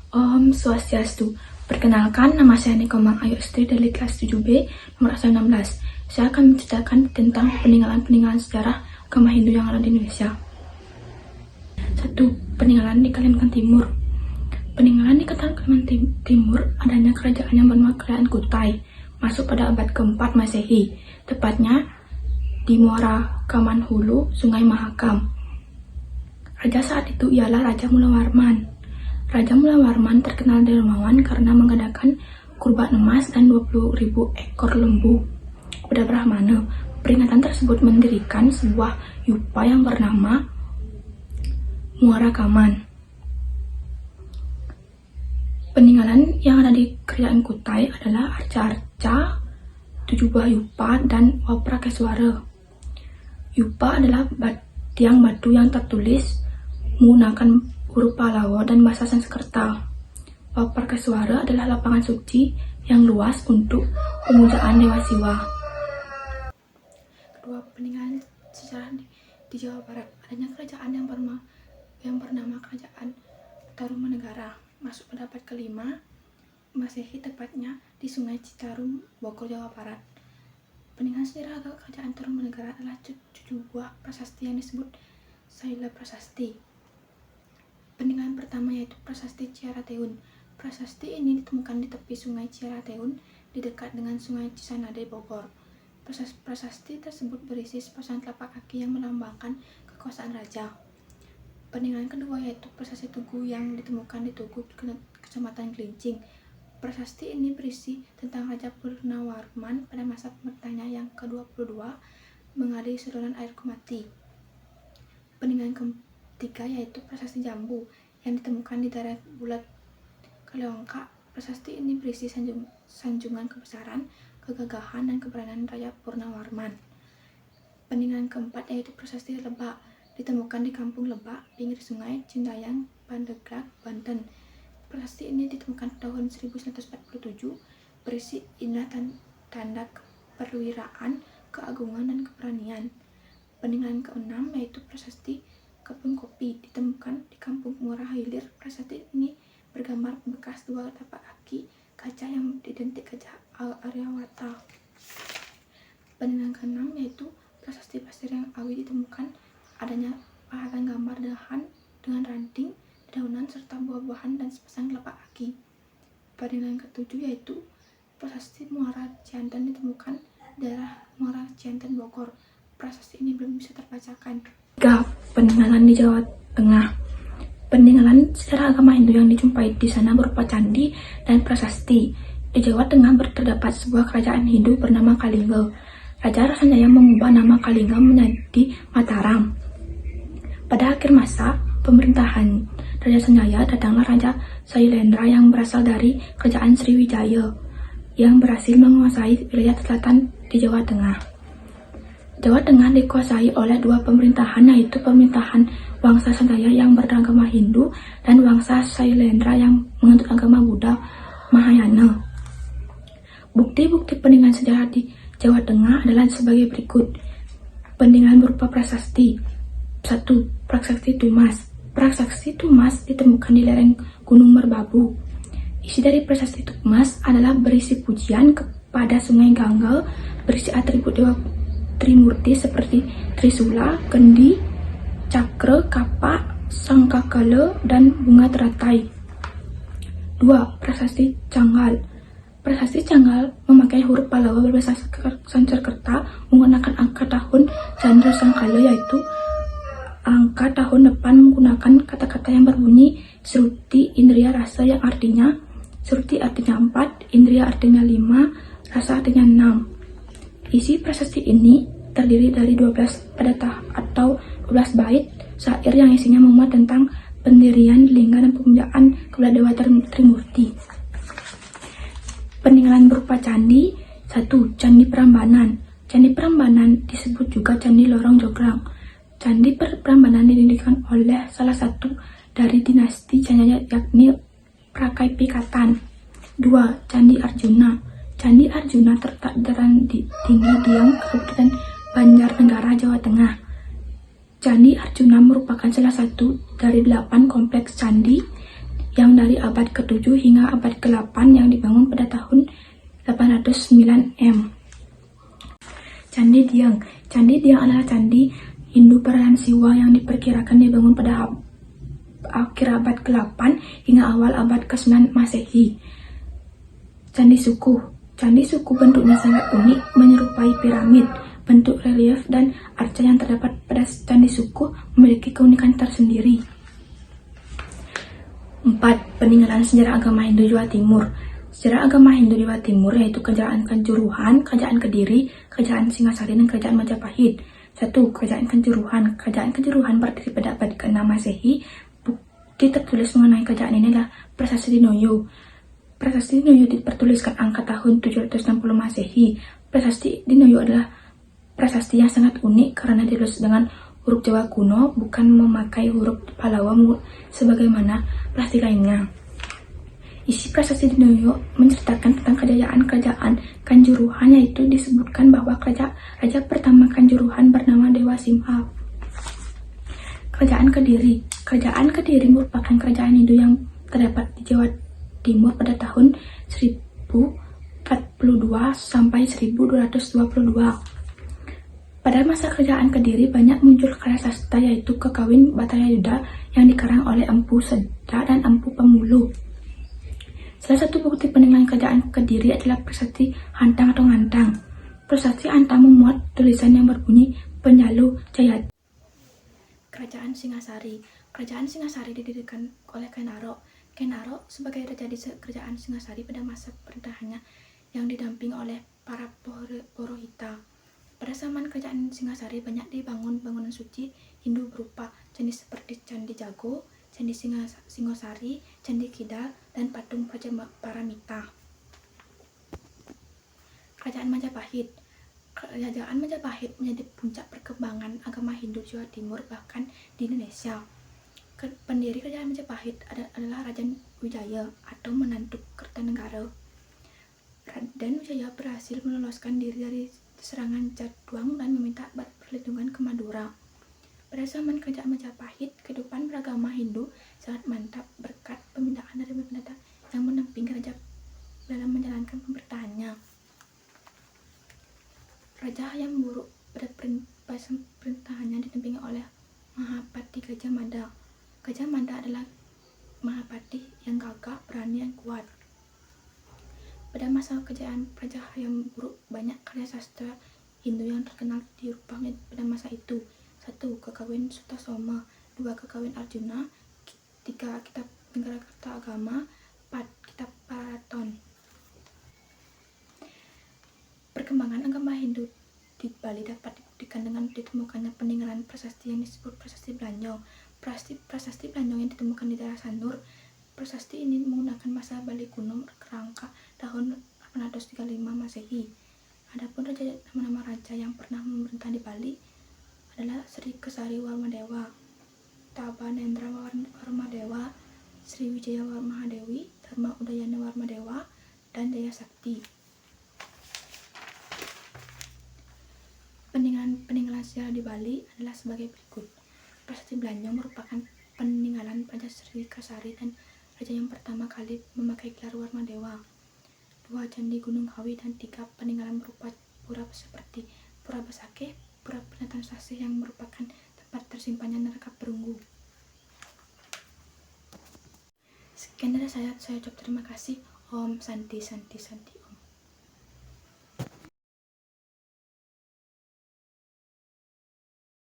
Om Swastiastu. Perkenalkan, nama saya Nikomang Ayu Estri dari kelas 7B, nomor asal 16. Saya akan menceritakan tentang peninggalan-peninggalan sejarah agama Hindu yang ada di Indonesia. 1. Peninggalan di Kalimantan Timur. Peninggalan di Kalimantan Timur adanya kerajaan yang bernama Kerajaan Kutai, masuk pada abad keempat Masehi, tepatnya di Muara Kaman Hulu, Sungai Mahakam. Raja saat itu ialah Raja Mulawarman. Raja Mulawarman terkenal dermawan karena mengadakan kurban emas dan 20.000 ekor lembu kepada Brahmana. Peringatan tersebut mendirikan sebuah yupa yang bernama Muara Kaman. Peninggalan yang ada di Kerajaan Kutai adalah arca-arca, 7 buah yupa, dan Waprakeswara. Yupa adalah tiang batu yang tertulis menggunakan huruf Pallawa dan bahasa Sanskerta. Waprakeswara adalah lapangan suci yang luas untuk pemujaan Dewa Siwa. Kedua, peninggalan sejarah di Jawa Barat. Adanya kerajaan yang bernama Kerajaan Tarumanegara, masuk pada abad ke-5 Masehi, tepatnya di Sungai Citarum, Bogor, Jawa Barat. Peninggalan sejarah Kerajaan Tarumanegara adalah 7 buah prasasti yang disebut Saila Prasasti. Peninggalan pertama yaitu Prasasti Ciarateun. Prasasti ini ditemukan di tepi Sungai Ciarateun di dekat dengan Sungai Cisanade, Bogor. Prasasti tersebut berisi sepasang telapak kaki yang melambangkan kekuasaan raja. Peninggalan kedua yaitu Prasasti Tugu yang ditemukan di Tugu, Kecamatan Gelincing. Prasasti ini berisi tentang Raja Purnawarman pada masa pemerintahnya yang ke-22 mengadili saluran air Kumati. Peninggalan ketiga yaitu Prasasti Jambu yang ditemukan di daerah Bulat Kalewangka. Prasasti ini berisi sanjungan kebesaran, kegagahan, dan keberanian Raja Purnawarman. Peninggalan keempat yaitu Prasasti Lebak, ditemukan di Kampung Lebak, pinggir sungai Cindayang, Pandeglang, Banten. Prasasti ini ditemukan tahun 1947, berisi indah tanda perwiraan, keagungan, dan keberanian. Peninggalan keenam yaitu Prasasti Kebun Kopi, ditemukan di Kampung Muara Hilir. Prasasti ini bergambar bekas 2 tapak kaki gajah yang identik gajah Aryawata. Peninggalan keenam yaitu Prasasti Pasir yang Awi, ditemukan adanya pahatan gambar dahan dengan ranting, dedaunan, serta buah-buahan dan sepasang telapak kaki. Peninggalan ketujuh yaitu Prasasti Muara Cianten, ditemukan daerah Muara Cianten, Bogor. Prasasti ini belum bisa terbacakan. 3. Peninggalan di Jawa Tengah. Peninggalan sejarah agama Hindu yang dijumpai di sana berupa candi dan prasasti. Di Jawa Tengah terdapat sebuah kerajaan Hindu bernama Kalingga. Raja Rasanjaya mengubah nama Kalingga menjadi Mataram. Pada akhir masa pemerintahan Raja Sanjaya, datanglah Raja Sailendra yang berasal dari kerajaan Sriwijaya yang berhasil menguasai wilayah selatan di Jawa Tengah. Jawa Tengah dikuasai oleh 2 pemerintahan, yaitu pemerintahan Wangsa Sanjaya yang beragama Hindu dan Wangsa Sailendra yang menganut agama Buddha Mahayana. Bukti-bukti peninggalan sejarah di Jawa Tengah adalah sebagai berikut. Peninggalan berupa prasasti. 1. Prasasti Tumas. Prasasti Tumas ditemukan di lereng Gunung Merbabu. Isi dari prasasti Tumas adalah berisi pujian kepada Sungai Gangga, berisi atribut Dewa Trimurti seperti Trisula, Kendi, Cakra, Kapak, Sangkakala, dan bunga teratai. 2. Prasasti Canggal. Prasasti Canggal memakai huruf Pallawa berbahasa Sanskerta menggunakan angka tahun Candra Sangkala, yaitu angka tahun depan, menggunakan kata-kata yang berbunyi Sruti Indriya Rasa, yang artinya Sruti artinya 4, Indriya artinya 5, Rasa artinya 6. Isi prasasti ini terdiri dari 12 padatah atau 12 bait syair yang isinya memuat tentang pendirian lingga dan pemujaan kepada Dewa Trimurti. Peninggalan berupa candi. 1. Candi Prambanan. Candi Prambanan disebut juga Candi Lorong Jograng. Candi Prambanan didirikan oleh salah satu dari dinasti Jaya, yakni Prakai Pikatan. 2. Candi Arjuna. Candi Arjuna terletak di dataran tinggi Dieng, Kabupaten Banjarnegara, Jawa Tengah. Candi Arjuna merupakan salah satu dari 8 kompleks candi yang dari abad ke-7 hingga abad ke-8 yang dibangun pada tahun 809 M. Candi Dieng. Candi Dieng adalah candi Hindu perairan Siwa yang diperkirakan dibangun pada akhir abad ke-8 hingga awal abad ke-9 Masehi. Candi Sukuh. Candi Sukuh bentuknya sangat unik, menyerupai piramid. Bentuk relief dan arca yang terdapat pada Candi Sukuh memiliki keunikan tersendiri. 4. Peninggalan sejarah agama Hindu Jawa Timur. Sejarah agama Hindu di Jawa Timur yaitu Kerajaan Kanjuruhan, Kerajaan Kediri, Kerajaan Singasari, dan Kerajaan Majapahit. 1. Kerajaan Kanjuruhan. Kerajaan Kanjuruhan berdiri pada abad ke-6 Masehi. Bukti tertulis mengenai kerajaan ini adalah Prasasti Dinoyo. Prasasti Dinoyo dipertuliskan angka tahun 760 Masehi. Prasasti Dinoyo adalah prasasti yang sangat unik karena ditulis dengan huruf Jawa kuno, bukan memakai huruf Pallawa sebagaimana prasasti lainnya. Isi prasasti Dinoyo menceritakan tentang kejayaan kerajaan Kanjuruhan, yaitu disebutkan bahwa raja pertama Kanjuruhan bernama Dewa Simha. Kerajaan Kediri. Kerajaan Kediri merupakan kerajaan Hindu yang terdapat di Jawa Timur pada tahun 1042 sampai 1222. Pada masa kerajaan Kediri banyak muncul karya sastra yaitu Kekawin Bhattayuda yang dikarang oleh Empu Seda dan Empu Pemulu. Salah satu bukti peninggalan kerajaan Kediri adalah prasasti Hantang atau Ngantang. Prasasti Hantang memuat tulisan yang berbunyi Penjalu Jayati. Kerajaan Singasari. Kerajaan Singasari didirikan oleh Kenaro. Kenaro sebagai raja di kerajaan Singasari pada masa pemerintahannya yang didampingi oleh para Porohita. Pada zaman kerajaan Singasari banyak dibangun bangunan suci Hindu berupa candi seperti Candi Jago, Candi Singosari, Candi Kidal, dan patung Paramita. Kerajaan Majapahit. Kerajaan Majapahit menjadi puncak perkembangan agama Hindu Jawa Timur bahkan di Indonesia. Pendiri kerajaan Majapahit adalah Raja Wijaya atau menantu Kertanegara. Raden Wijaya berhasil meloloskan diri dari serangan Jadwang dan meminta perlindungan ke Madura. Pada zaman kerajaan Majapahit, kehidupan beragama Hindu sangat mantap berkat pemindahan dari pendeta yang mendampingi raja dalam menjalankan pemerintahannya. Raja yang buruk pada pemerintahannya didampingi oleh Mahapati Gajah Mada. Gajah Mada adalah Mahapati yang gagah, berani, dan kuat. Pada masa kerajaan Raja yang buruk, banyak karya sastra Hindu yang terkenal dirubah pada masa itu. 1. Kekawin Sutasoma. 2. Kekawin Arjuna. 3. Kitab Negara Kerta Agama. 4. Kitab Paraton. Perkembangan agama Hindu di Bali dapat dibuktikan dengan ditemukannya peninggalan prasasti yang disebut Prasasti Blanjong. Prasasti Blanjong yang ditemukan di daerah Sanur. Prasasti ini menggunakan bahasa Bali kuno kerangka tahun 835 Masehi. Adapun nama raja yang pernah memerintah di Bali adalah Sri Kesari Warmadewa, Tabanendra Warmadewa, Sri Wijaya Warmadewi, Dharma Udayana Warmadewa, dan Jaya Sakti. Peninggalan sejarah di Bali adalah sebagai berikut. Prasasti Blanjong merupakan peninggalan Raja Sri Kesari dan raja yang pertama kali memakai gelar Warmadewa. 2. Candi Gunung Kawi, dan 3. Peninggalan berupa pura seperti Pura Besakeh, Pura Penatan Sasih yang merupakan tempat tersimpannya neraka perunggu. Sekian dari saya ucap terima kasih. Om Santi Santi Santi.